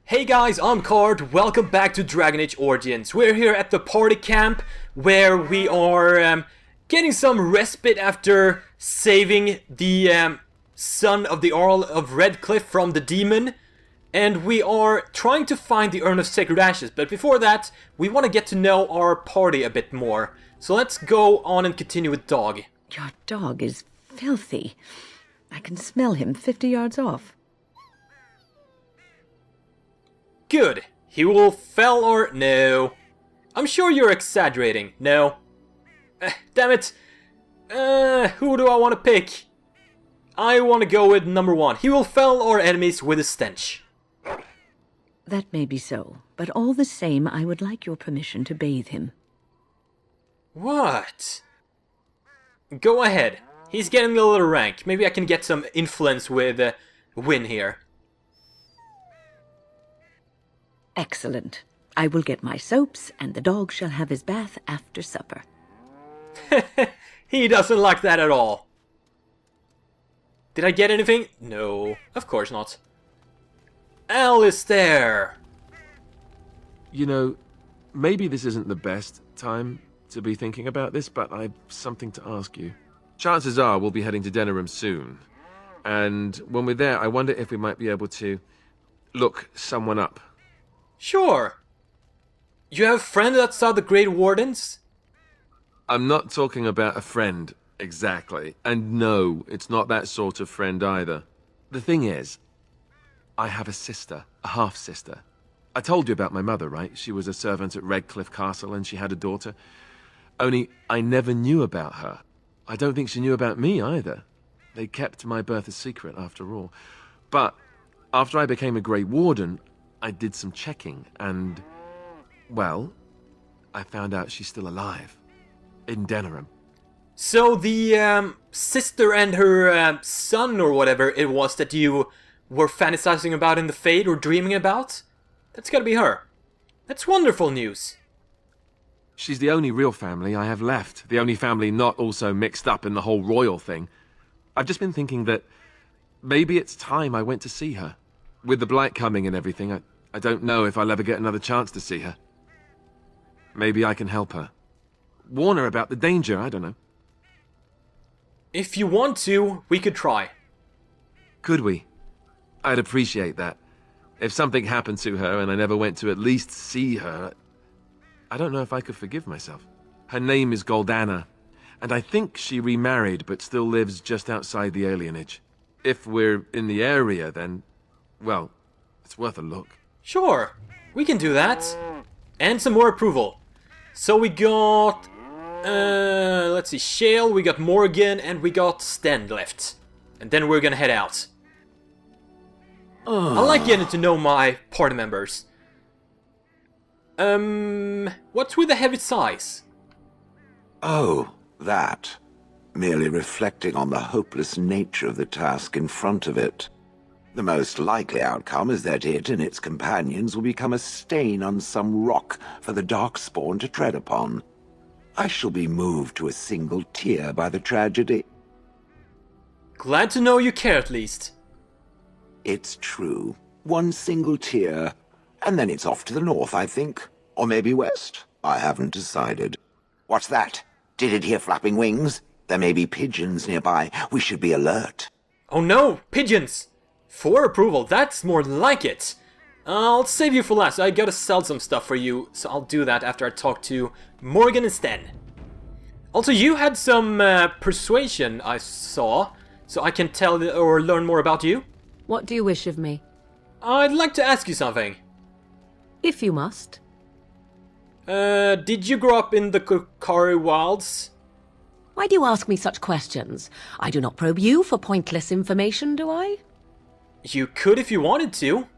Hey guys, I'm Kart, welcome back to Dragon Age Origins. We're here at the party camp where we are getting some respite after saving the son of the Earl of Redcliffe from the demon. And we are trying to find the Urn of Sacred Ashes, but before that, we want to get to know our party a bit more. So let's go on and continue with Dog. Your dog is filthy. I can smell him 50 yards off. Good. He will fell or... No. I'm sure you're exaggerating. No. Damn it. Who do I want to pick? I want to go with number 1. He will fell our enemies with a stench. That may be so, but all the same, I would like your permission to bathe him. What? Go ahead. He's getting a little rank. Maybe I can get some influence with Win here. Excellent. I will get my soaps, and the dog shall have his bath after supper. He doesn't like that at all. Did I get anything? No, of course not. Alistair! You know, maybe this isn't the best time to be thinking about this, but I've something to ask you. Chances are we'll be heading to Denerim soon. And when we're there, I wonder if we might be able to look someone up. Sure. You have a friend outside the Grey Wardens? I'm not talking about a friend, exactly. And no, it's not that sort of friend either. The thing is, I have a sister, a half-sister. I told you about my mother, right? She was a servant at Redcliffe Castle and she had a daughter. Only I never knew about her. I don't think she knew about me either. They kept my birth a secret after all. But after I became a Grey Warden, I did some checking and, well, I found out she's still alive. In Denerim. So the sister and her son or whatever it was that you were fantasizing about in the Fade or dreaming about? That's gotta be her. That's wonderful news. She's the only real family I have left. The only family not also mixed up in the whole royal thing. I've just been thinking that maybe it's time I went to see her. With the blight coming and everything, I don't know if I'll ever get another chance to see her. Maybe I can help her. Warn her about the danger, I don't know. If you want to, we could try. Could we? I'd appreciate that. If something happened to her and I never went to at least see her, I don't know if I could forgive myself. Her name is Goldana, and I think she remarried but still lives just outside the alienage. If we're in the area, then, well, it's worth a look. Sure, we can do that. And some more approval. So we got... let's see, Shale, we got Morgan, and we got Sten left. And then we're gonna head out. I like getting to know my party members. What's with the heavy sighs? Oh, that. Merely reflecting on the hopeless nature of the task in front of it. The most likely outcome is that it and its companions will become a stain on some rock for the Darkspawn to tread upon. I shall be moved to a single tear by the tragedy. Glad to know you care at least. It's true. One single tear, and then it's off to the north, I think. Or maybe west. I haven't decided. What's that? Did it hear flapping wings? There may be pigeons nearby. We should be alert. Oh no, pigeons! For approval, that's more like it. I'll save you for last. I gotta sell some stuff for you, so I'll do that after I talk to Morgan and Sten. Also, you had some persuasion, I saw, so I can tell or learn more about you. What do you wish of me? I'd like to ask you something. If you must. Did you grow up in the Kukari Wilds? Why do you ask me such questions? I do not probe you for pointless information, do I? You could if you wanted to.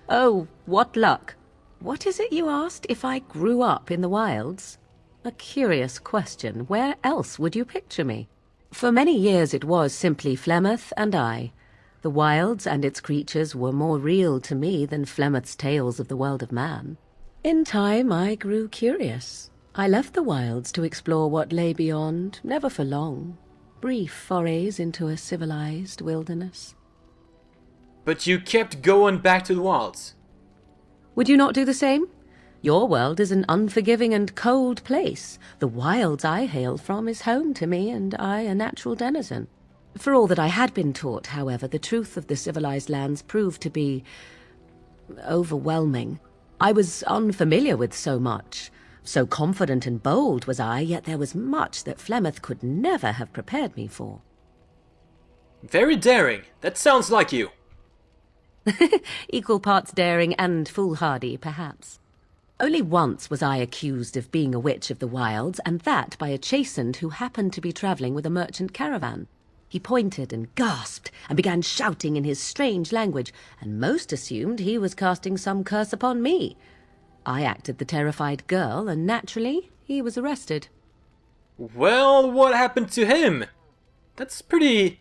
Oh, what luck. What is it you asked, if I grew up in the wilds? A curious question. Where else would you picture me? For many years it was simply Flemeth and I. The wilds and its creatures were more real to me than Flemeth's tales of the world of man. In time I grew curious. I left the wilds to explore what lay beyond, never for long. Brief forays into a civilized wilderness. But you kept going back to the wilds. Would you not do the same? Your world is an unforgiving and cold place. The wilds I hail from is home to me, and I a natural denizen. For all that I had been taught, however, the truth of the civilized lands proved to be overwhelming. I was unfamiliar with so much. So confident and bold was I, yet there was much that Flemeth could never have prepared me for. Very daring. That sounds like you. Equal parts daring and foolhardy, perhaps. Only once was I accused of being a witch of the wilds, and that by a chastened who happened to be travelling with a merchant caravan. He pointed and gasped, and began shouting in his strange language, and most assumed he was casting some curse upon me. I acted the terrified girl, and naturally, he was arrested. Well, what happened to him? That's pretty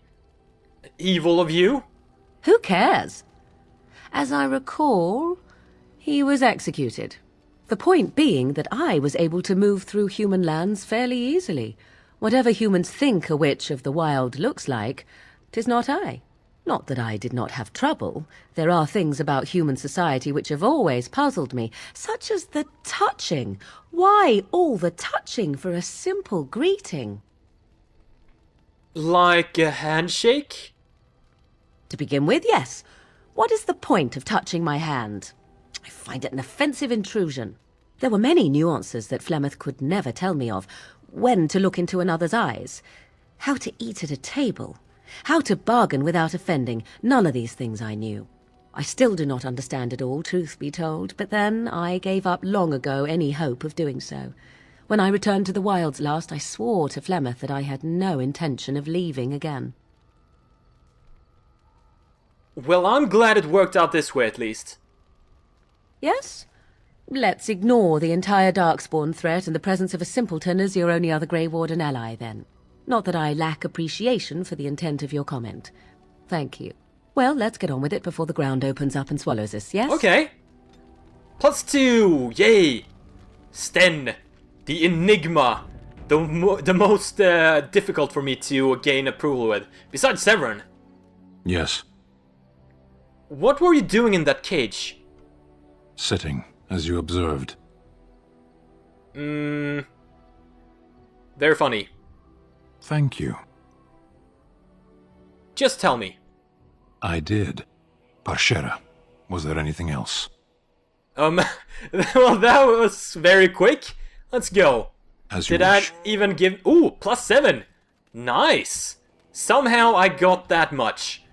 evil of you. Who cares? As I recall, he was executed. The point being that I was able to move through human lands fairly easily. Whatever humans think a witch of the wild looks like, 'tis not I. Not that I did not have trouble. There are things about human society which have always puzzled me, such as the touching. Why all the touching for a simple greeting? Like a handshake? To begin with, yes. What is the point of touching my hand? I find it an offensive intrusion. There were many nuances that Flemeth could never tell me of. When to look into another's eyes, how to eat at a table, how to bargain without offending. None of these things I knew. I still do not understand it all, truth be told, but then I gave up long ago any hope of doing so. When I returned to the wilds last, I swore to Flemeth that I had no intention of leaving again. Well, I'm glad it worked out this way, at least. Yes? Let's ignore the entire Darkspawn threat and the presence of a simpleton as your only other Grey Warden ally, then. Not that I lack appreciation for the intent of your comment. Thank you. Well, let's get on with it before the ground opens up and swallows us, yes? Okay. +2! Yay! Sten. The Enigma. The most difficult for me to gain approval with. Besides Severin. Yes. What were you doing in that cage? Sitting, as you observed. Very funny. Thank you. Just tell me. I did. Parshera. Was there anything else? Well, that was very quick. Let's go. As you Did I wish. even give... Ooh, +7. Nice. Somehow I got that much.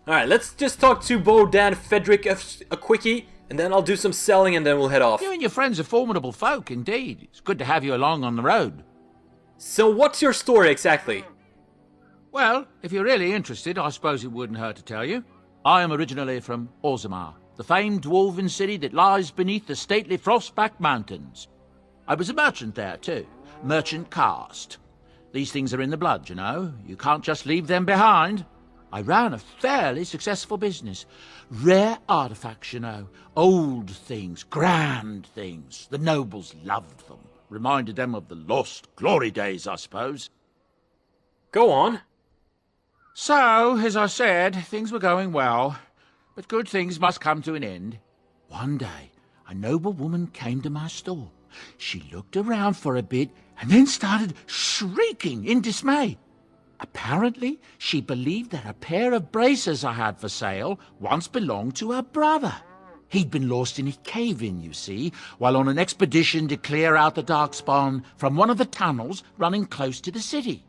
Alright, let's just talk to Bodan Frederick a quickie, and then I'll do some selling and then we'll head off. You and your friends are formidable folk, indeed. It's good to have you along on the road. So what's your story exactly? Well, if you're really interested, I suppose it wouldn't hurt to tell you. I am originally from Orzammar, the famed dwarven city that lies beneath the stately Frostback Mountains. I was a merchant there, too. Merchant caste. These things are in the blood, you know. You can't just leave them behind. I ran a fairly successful business. Rare artifacts, you know. Old things, grand things. The nobles loved them. Reminded them of the lost glory days, I suppose. Go on. So, as I said, things were going well. But good things must come to an end. One day, a noble woman came to my store. She looked around for a bit and then started shrieking in dismay. Apparently, she believed that a pair of braces I had for sale once belonged to her brother. He'd been lost in a cave-in, you see, while on an expedition to clear out the Darkspawn from one of the tunnels running close to the city.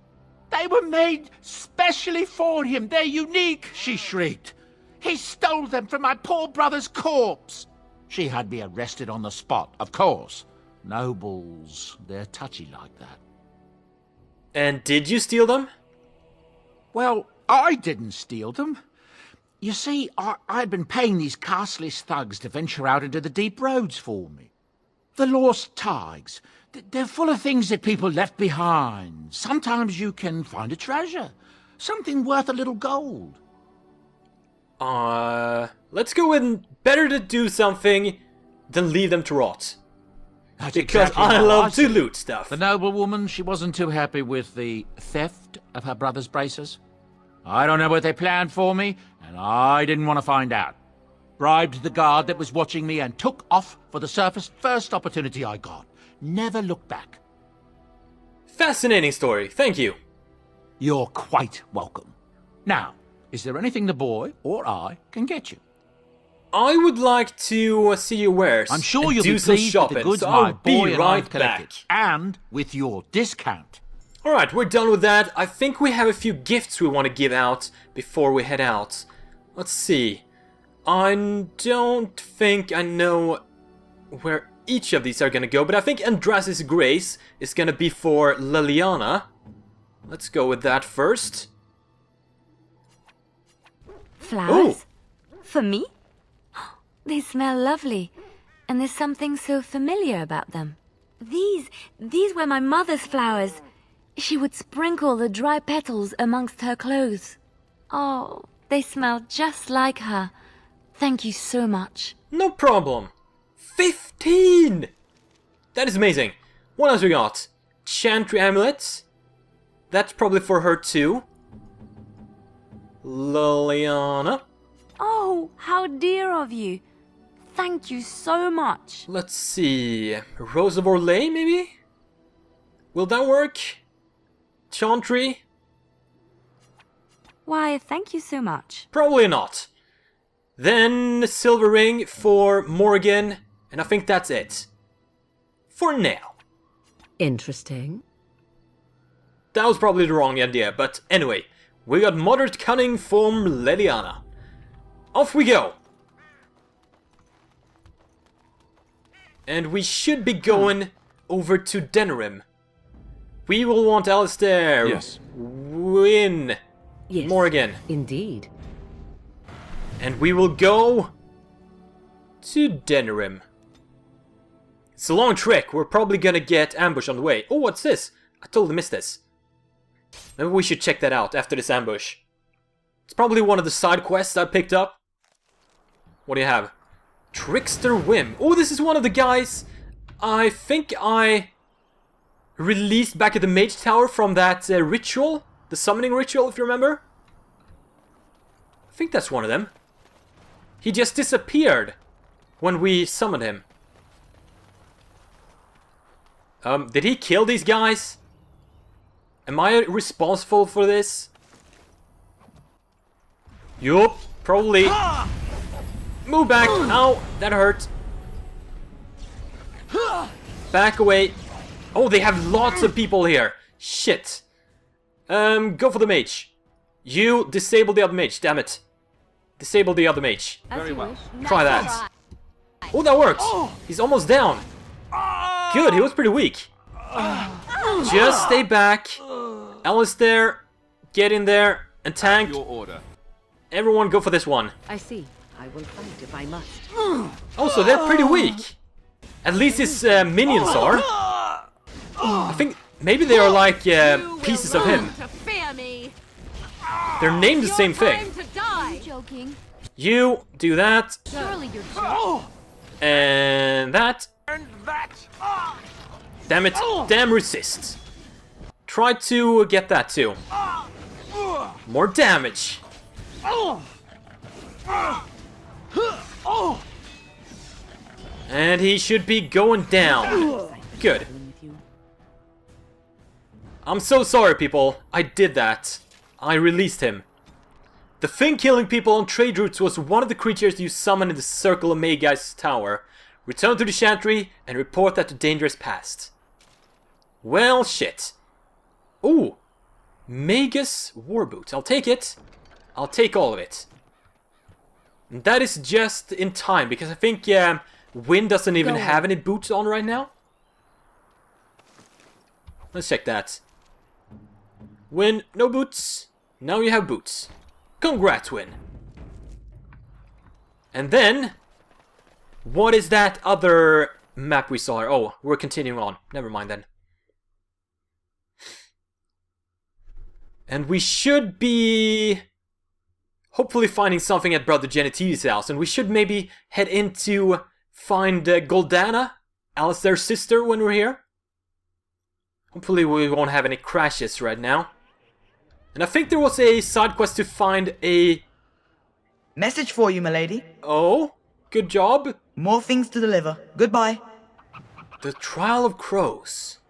They were made specially for him. They're unique, she shrieked. He stole them from my poor brother's corpse. She had me arrested on the spot, of course. Nobles, they're touchy like that. And did you steal them? Well, I didn't steal them. You see, I'd been paying these castless thugs to venture out into the deep roads for me. The lost tigers, they're full of things that people left behind. Sometimes you can find a treasure, something worth a little gold. Let's go with better to do something than leave them to rot. That's Because exactly I how love see to it. loot stuff. The noblewoman, she wasn't too happy with the theft of her brother's braces. I don't know what they planned for me, and I didn't want to find out. Bribed the guard that was watching me and took off for the surface first opportunity I got. Never looked back. Fascinating story, thank you. You're quite welcome. Now, is there anything the boy or I can get you? I would like to see your wares. I'm sure and you'll do be some pleased shopping, with the goods so my I'll boy be and right I've collected. back. And with your discount. Alright, we're done with that. I think we have a few gifts we want to give out before we head out. Let's see. I don't think I know where each of these are gonna go, but I think Andras's Grace is gonna be for Liliana. Let's go with that first. Flowers? For me? They smell lovely, and there's something so familiar about them. These were my mother's flowers. She would sprinkle the dry petals amongst her clothes. Oh, they smell just like her. Thank you so much. No problem. 15! That is amazing. What else we got? Chantry Amulet. That's probably for her too. Liliana. Oh, how dear of you. Thank you so much. Let's see. Rose of Orlais, maybe? Will that work? Chantry? Why, thank you so much. Probably not. Then silver ring for Morgan, and I think that's it. For now. Interesting. That was probably the wrong idea, but anyway, we got moderate cunning from Liliana. Off we go! And we should be going over to Denerim. We will want Alistair. Yes. Win. Yes. Morgan. Indeed. And we will go to Denerim. It's a long trek. We're probably gonna get ambushed on the way. Oh, what's this? I totally missed this. Maybe we should check that out after this ambush. It's probably one of the side quests I picked up. What do you have? Trickster Whim. Oh, this is one of the guys I think I released back at the Mage Tower from that ritual. The summoning ritual, if you remember. I think that's one of them. He just disappeared when we summoned him. Did he kill these guys? Am I responsible for this? Yup, probably. Move back. Ow, that hurt. Back away. Oh, they have lots of people here. Shit. Go for the mage. You disable the other mage, damn it. Disable the other mage. Very well. Try that. Oh, that works. He's almost down. Good, he was pretty weak. Just stay back. Alistair, get in there and tank. Your order. Everyone go for this one. I see. I will fight if I must. Oh, so they're pretty weak. At least his minions are. I think maybe they are like pieces of him. They're named the same thing. Joking. You do that. Surely you're joking. And that. Damn it. Damn resist. Try to get that too. More damage. And he should be going down. Good. I'm so sorry, people. I did that. I released him. The thing killing people on trade routes was one of the creatures you summoned in the Circle of Magai's tower. Return to the Chantry and report that the danger is past. Well, shit. Ooh. Magus Warboots. I'll take it. I'll take all of it. And that is just in time, because I think Wynn doesn't even have any boots on right now. Let's check that. Wynn, no boots. Now you have boots. Congrats, Wynn. And then, what is that other map we saw here? Oh, we're continuing on. Never mind then. And we should be hopefully finding something at Brother Genitivi's house. And we should maybe head in to find Goldana, Alistair's sister, when we're here. Hopefully we won't have any crashes right now. And I think there was a side quest to find a Message for you, milady. Oh, good job. More things to deliver. Goodbye. The Trial of Crows.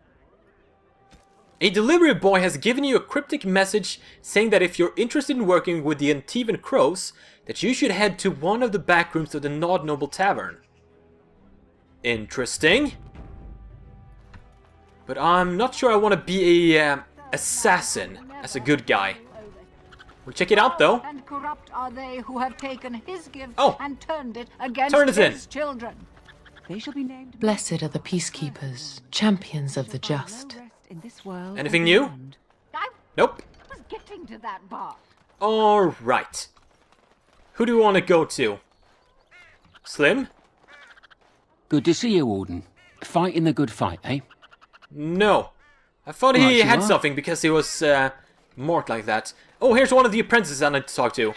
A delivery boy has given you a cryptic message saying that if you're interested in working with the Antivan Crows, that you should head to one of the back rooms of the Nod Noble Tavern. Interesting. But I'm not sure I want to be a assassin as a good guy. We'll check it out though. And corrupt are they who have taken his gift Oh, and turned it against turn it in. his children. They shall be named. Blessed are the peacekeepers, champions of the just. In this world Anything new? I Nope. was getting to that part. Alright. Who do we want to go to? Slim? Good to see you, Warden. Fighting the good fight, eh? No. I thought Right, he you had are. something because he was marked like that. Oh, here's one of the apprentices I need to talk to.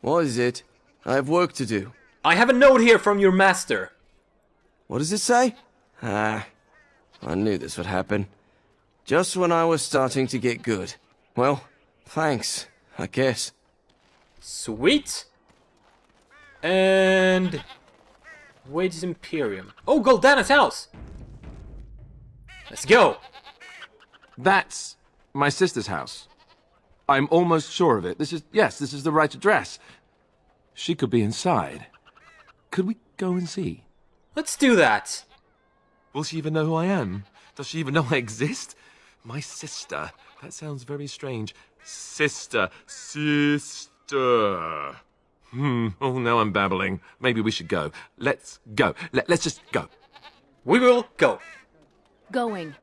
What is it? I have work to do. I have a note here from your master. What does it say? Ah, I knew this would happen. Just when I was starting to get good. Well, thanks, I guess. Sweet. And... Wages Imperium. Oh, Goldana's house! Let's go! That's my sister's house. I'm almost sure of it. This is the right address. She could be inside. Could we go and see? Let's do that. Will she even know who I am? Does she even know I exist? My sister. That sounds very strange. Sister. Oh, now I'm babbling. Maybe we should go. Let's go. Let's just go. We will go. Going.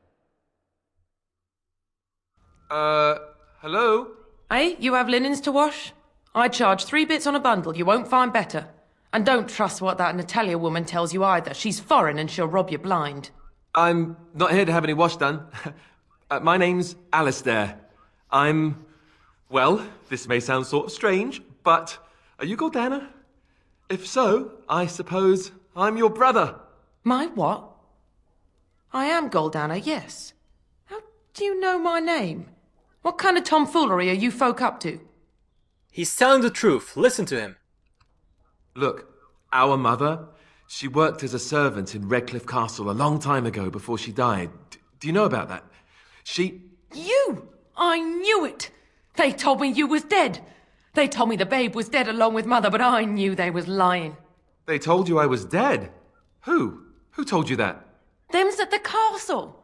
Hello? Hey, you have linens to wash? I charge 3 bits on a bundle, you won't find better. And don't trust what that Natalia woman tells you either. She's foreign and she'll rob you blind. I'm not here to have any wash done. My name's Alistair. Well, this may sound sort of strange, but are you Goldana? If so, I suppose I'm your brother. My what? I am Goldana, yes. How do you know my name? What kind of tomfoolery are you folk up to? He's telling the truth. Listen to him. Look, our mother, she worked as a servant in Redcliffe Castle a long time ago before she died. Do you know about that? You! I knew it! They told me you was dead. They told me the babe was dead along with mother, but I knew they was lying. They told you I was dead? Who? Who told you that? Them's at the castle.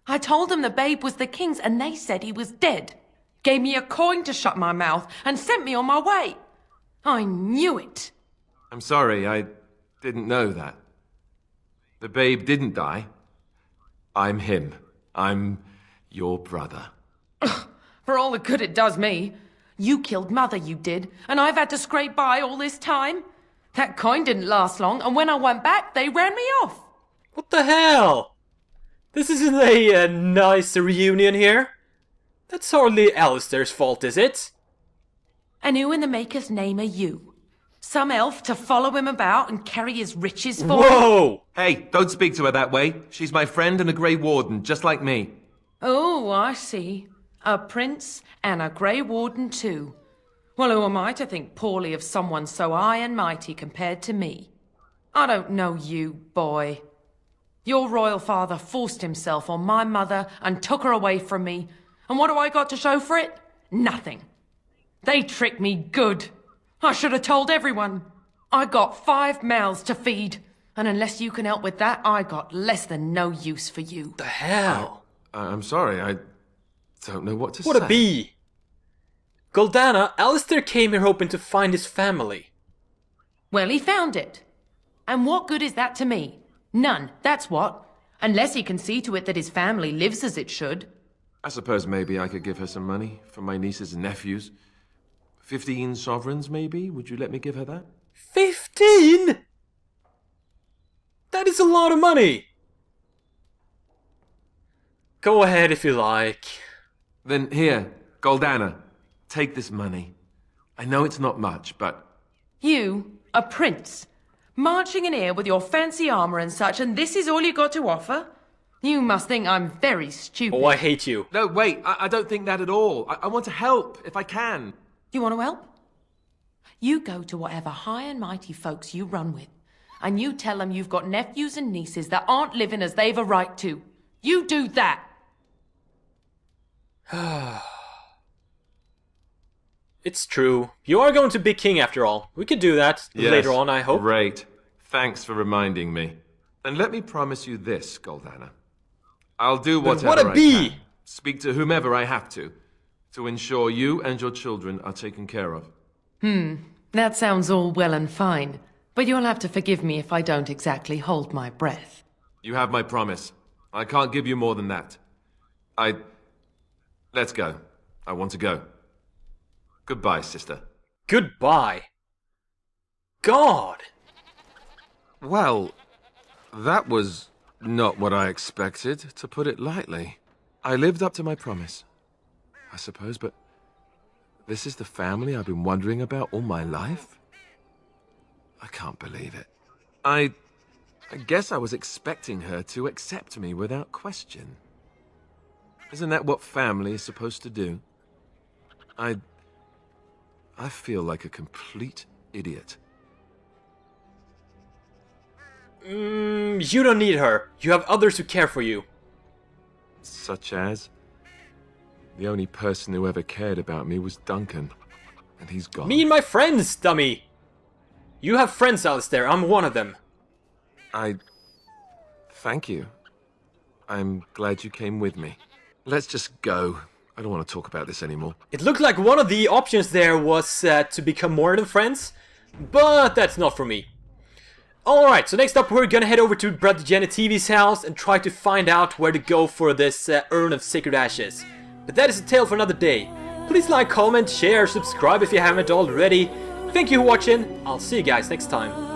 I told them the babe was the king's and they said he was dead. Gave me a coin to shut my mouth and sent me on my way. I knew it. I'm sorry, I didn't know that. The babe didn't die. I'm him. I'm your brother. For all the good it does me. You killed mother, you did, and I've had to scrape by all this time. That coin didn't last long, and when I went back, they ran me off. What the hell? This isn't a nice reunion here. That's hardly Alistair's fault, is it? And who in the Maker's name are you? Some elf to follow him about and carry his riches for him? Whoa! Hey, don't speak to her that way. She's my friend and a Grey Warden, just like me. Oh, I see. A prince and a Grey Warden too. Well, who am I to think poorly of someone so high and mighty compared to me? I don't know you, boy. Your royal father forced himself on my mother and took her away from me. And what do I got to show for it? Nothing. They tricked me good. I should have told everyone. I got 5 mouths to feed. And unless you can help with that, I got less than no use for you. The hell? I'm sorry, I don't know what to say. What a bee! Goldana, Alistair came here hoping to find his family. Well, he found it. And what good is that to me? None, that's what. Unless he can see to it that his family lives as it should. I suppose maybe I could give her some money for my nieces and nephews. 15 sovereigns, maybe? Would you let me give her that? 15?! That is a lot of money! Go ahead if you like. Then here, Goldana, take this money. I know it's not much, but... You, a prince, marching in here with your fancy armor and such, and this is all you got to offer? You must think I'm very stupid. Oh, I hate you. No, wait, I don't think that at all. I want to help, if I can. You want to help? You go to whatever high and mighty folks you run with, and you tell them you've got nephews and nieces that aren't living as they've a right to. You do that! It's true. You are going to be king after all. We could do that later on, I hope. Great. Thanks for reminding me. And let me promise you this, Goldana. I'll do whatever I can. Speak to whomever I have to ensure you and your children are taken care of. That sounds all well and fine, but you'll have to forgive me if I don't exactly hold my breath. You have my promise. I can't give you more than that. Let's go. I want to go. Goodbye, sister. Goodbye. God! Well, that was not what I expected, to put it lightly. I lived up to my promise, I suppose, but this is the family I've been wondering about all my life? I can't believe it. I guess I was expecting her to accept me without question. Isn't that what family is supposed to do? I feel like a complete idiot. You don't need her. You have others who care for you. Such as? The only person who ever cared about me was Duncan. And he's gone. Me and my friends, dummy! You have friends, Alistair. I'm one of them. Thank you. I'm glad you came with me. Let's just go. I don't want to talk about this anymore. It looked like one of the options there was to become more than friends, but that's not for me. Alright, so next up we're gonna head over to Brother Genetivi's house and try to find out where to go for this urn of sacred ashes. But that is a tale for another day. Please like, comment, share, subscribe if you haven't already. Thank you for watching. I'll see you guys next time.